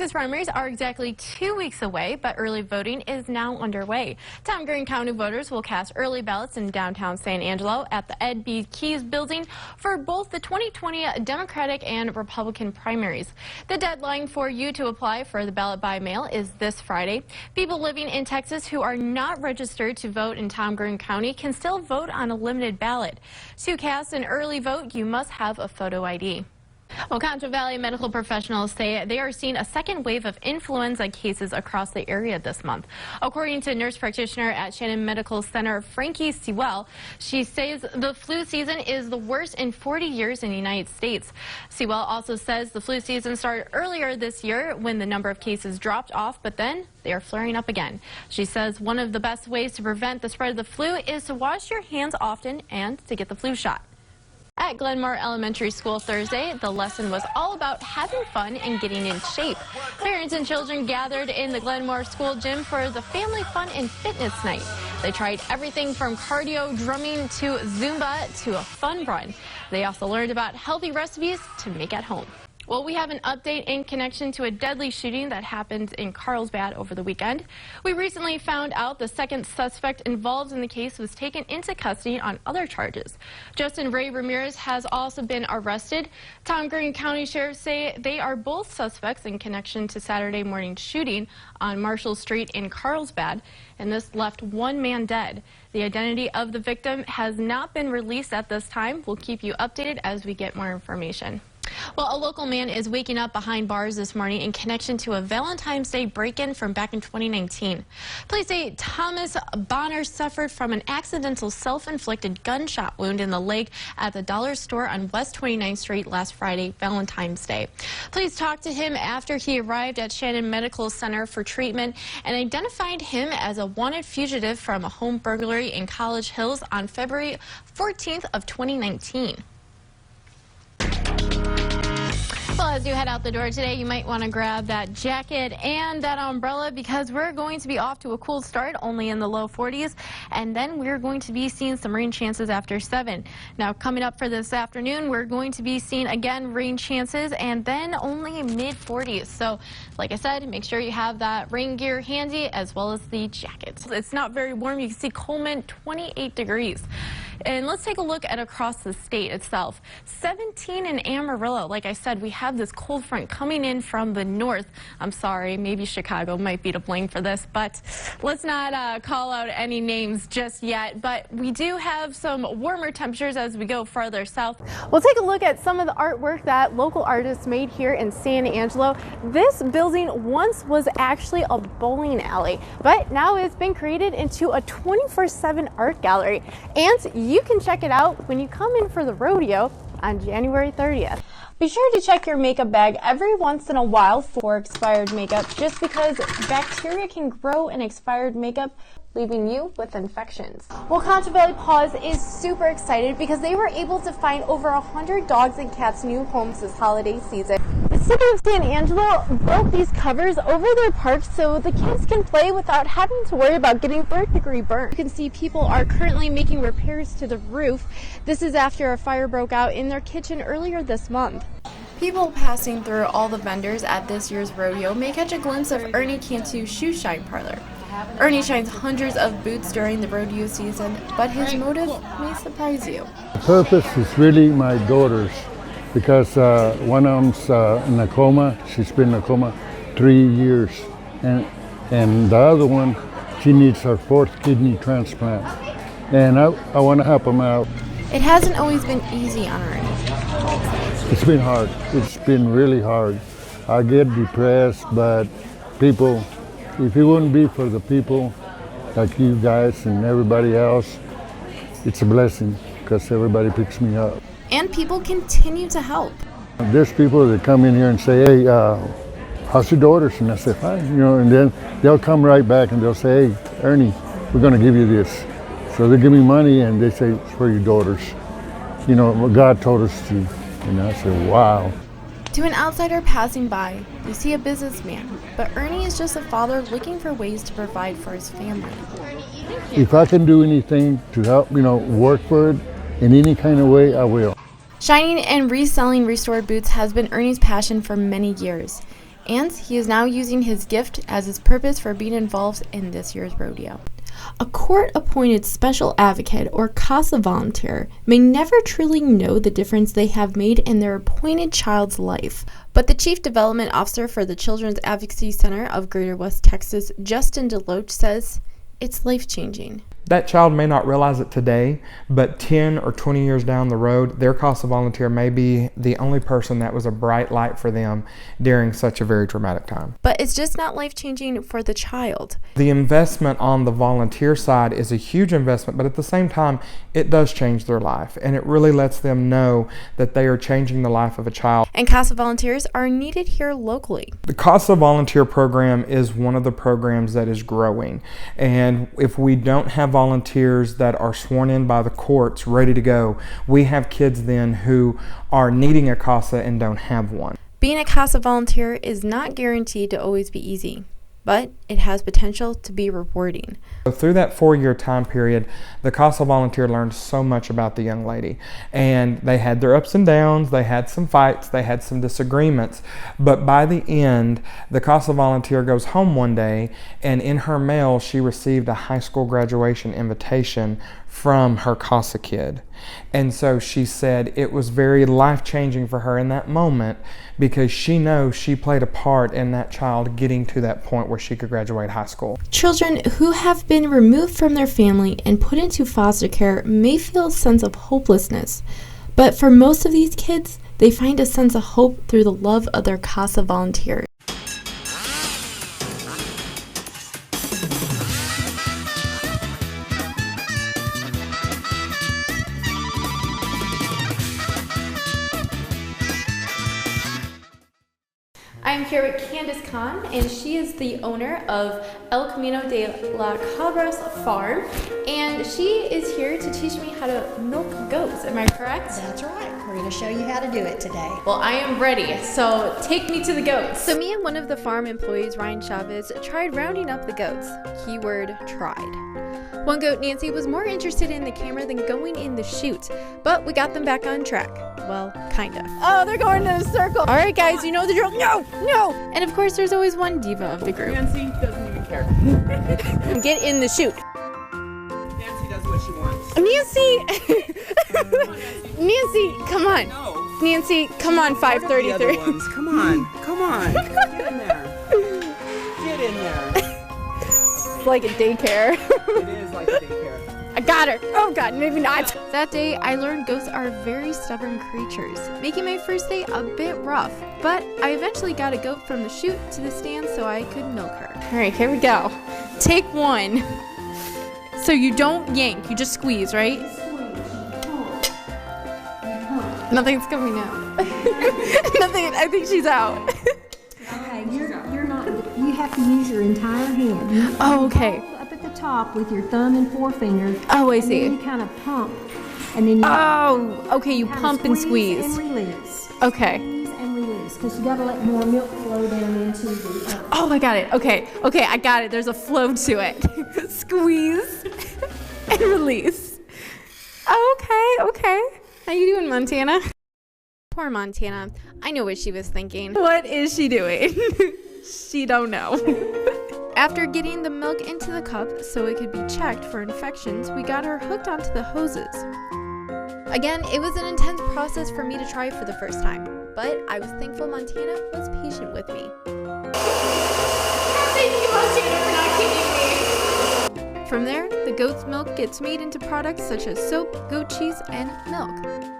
Texas primaries are exactly 2 weeks away, but early voting is now underway. Tom Green County voters will cast early ballots in downtown San Angelo at the Ed B. Keys building for both the 2020 Democratic and Republican primaries. The deadline for you to apply for the ballot by mail is this Friday. People living in Texas who are not registered to vote in Tom Green County can still vote on a limited ballot. To cast an early vote, you must have a photo ID. Well, Concho Valley medical professionals say they are seeing a second wave of influenza cases across the area this month. According to nurse practitioner at Shannon Medical Center, Frankie Sewell, she says the flu season is the worst in 40 years in the United States. Sewell also says the flu season started earlier this year when the number of cases dropped off, but then they are flaring up again. She says one of the best ways to prevent the spread of the flu is to wash your hands often and to get the flu shot. At Glenmore Elementary School Thursday, the lesson was all about having fun and getting in shape. Parents and children gathered in the Glenmore School gym for the Family Fun and Fitness Night. They tried everything from cardio, drumming to Zumba to a fun run. They also learned about healthy recipes to make at home. Well, we have an update in connection to a deadly shooting that happened in Carlsbad over the weekend. We recently found out the second suspect involved in the case was taken into custody on other charges. Justin Ray Ramirez has also been arrested. Tom Green County sheriffs say they are both suspects in connection to Saturday morning shooting on Marshall Street in Carlsbad, and this left one man dead. The identity of the victim has not been released at this time. We'll keep you updated as we get more information. Well, a local man is waking up behind bars this morning in connection to a Valentine's Day break-in from back in 2019. Police say Thomas Bonner suffered from an accidental self-inflicted gunshot wound in the leg at the dollar store on West 29th Street last Friday, Valentine's Day. Police talked to him after he arrived at Shannon Medical Center for treatment and identified him as a wanted fugitive from a home burglary in College Hills on February 14th of 2019. Well, as you head out the door today, you might want to grab that jacket and that umbrella because we're going to be off to a cool start, only in the low 40s, and then we're going to be seeing some rain chances after 7. Now, coming up for this afternoon, we're going to be seeing again rain chances and then only mid 40s. So, like I said, make sure you have that rain gear handy as well as the jacket. It's not very warm. You can see Coleman 28 degrees. And let's take a look at across the state itself. 17 in Amarillo. Like I said, we have this cold front coming in from the north. I'm sorry, maybe Chicago might be to blame for this, but let's not call out any names just yet. But we do have some warmer temperatures as we go farther south. We'll take a look at some of the artwork that local artists made here in San Angelo. This building once was actually a bowling alley, but now it's been created into a 24/7 art gallery. And you can check it out when you come in for the rodeo on January 30th. Be sure to check your makeup bag every once in a while for expired makeup, just because bacteria can grow in expired makeup, leaving you with infections. Well, Concho Valley Paws is super excited because they were able to find over 100 dogs and cats new homes this holiday season. The city of San Angelo built these covers over their park so the kids can play without having to worry about getting third-degree burn. You can see people are currently making repairs to the roof. This is after a fire broke out in their kitchen earlier this month. People passing through all the vendors at this year's rodeo may catch a glimpse of Ernie Cantu's Shoe Shine Parlor. Ernie shines hundreds of boots during the rodeo season, but his motive may surprise you. The purpose is really my daughters, because one of them's in a coma. She's been in a coma 3 years, and the other one, she needs her 4th kidney transplant, and I want to help them out. It hasn't always been easy on Ernie. It's been hard. It's been really hard. I get depressed, but people, if it wouldn't be for the people like you guys and everybody else, it's a blessing because everybody picks me up. And people continue to help. There's people that come in here and say, hey, how's your daughters? And I say, fine, and then they'll come right back and they'll say, hey, Ernie, we're going to give you this. So they give me money and they say, it's for your daughters. What God told us to. And I say, wow. To an outsider passing by, you see a businessman, but Ernie is just a father looking for ways to provide for his family. If I can do anything to help, work for it in any kind of way, I will. Shining and reselling restored boots has been Ernie's passion for many years. and he is now using his gift as his purpose for being involved in this year's rodeo. A court-appointed special advocate or CASA volunteer may never truly know the difference they have made in their appointed child's life. But the Chief Development Officer for the Children's Advocacy Center of Greater West Texas, Justin DeLoach, says it's life-changing. That child may not realize it today, but 10 or 20 years down the road, their CASA volunteer may be the only person that was a bright light for them during such a very traumatic time. But it's just not life-changing for the child. The investment on the volunteer side is a huge investment, but at the same time, it does change their life, and it really lets them know that they are changing the life of a child. And CASA volunteers are needed here locally. The CASA volunteer program is one of the programs that is growing, and if we don't have volunteers that are sworn in by the courts ready to go, we have kids then who are needing a CASA and don't have one. Being a CASA volunteer is not guaranteed to always be easy, but it has potential to be rewarding. So through that 4-year time period, the CASA volunteer learned so much about the young lady, and they had their ups and downs, they had some fights, they had some disagreements, but by the end, the CASA volunteer goes home one day, and in her mail, she received a high school graduation invitation from her CASA kid. And so she said it was very life-changing for her in that moment because she knows she played a part in that child getting to that point where she could graduate high school. Children who have been removed from their family and put into foster care may feel a sense of hopelessness, but for most of these kids, they find a sense of hope through the love of their CASA volunteers. I'm here with Candace Khan, and she is the owner of El Camino de la Cabras Farm, and she is here to teach me how to milk goats. Am I correct? That's right. We're going to show you how to do it today. Well, I am ready, so take me to the goats. So me and one of the farm employees, Ryan Chavez, tried rounding up the goats. Keyword tried. One goat, Nancy, was more interested in the camera than going in the chute, but we got them back on track. Well, kinda. Oh, they're going in a circle. All right, guys, you know the drill. No, no. And of course, there's always one diva of the group. Nancy doesn't even care. Get in the chute. Nancy does what she wants. Nancy! Nancy, come on. No. Nancy, come on, The other 533. ones. Come on. Come on. Get in there. Get in there. It's like a daycare. It is like a daycare. I got her. Oh God, maybe not. That day, I learned goats are very stubborn creatures, making my first day a bit rough. But I eventually got a goat from the chute to the stand so I could milk her. All right, here we go. Take one. So you don't yank, you just squeeze, right? Nothing's coming out. Nothing. I think she's out. Okay, you're not, you have to use your entire hand. You Oh, okay. hold up at the top with your thumb and forefinger. Oh, I And see. then you kind of pump. And then you Oh, okay. You kinda pump and and squeeze. release. Okay. Squeeze and release. Because you got to let more milk flow down into the Oh, I got it. Okay, I got it. There's a flow to it. Squeeze and release. Okay. How you doing, Montana? Poor Montana. I know what she was thinking. What is she doing? She don't know. After getting the milk into the cup so it could be checked for infections, we got her hooked onto the hoses. Again, it was an intense process for me to try for the first time, but I was thankful Montana was patient with me. Thank you, Montana, for not kidding me. From there, the goat's milk gets made into products such as soap, goat cheese, and milk.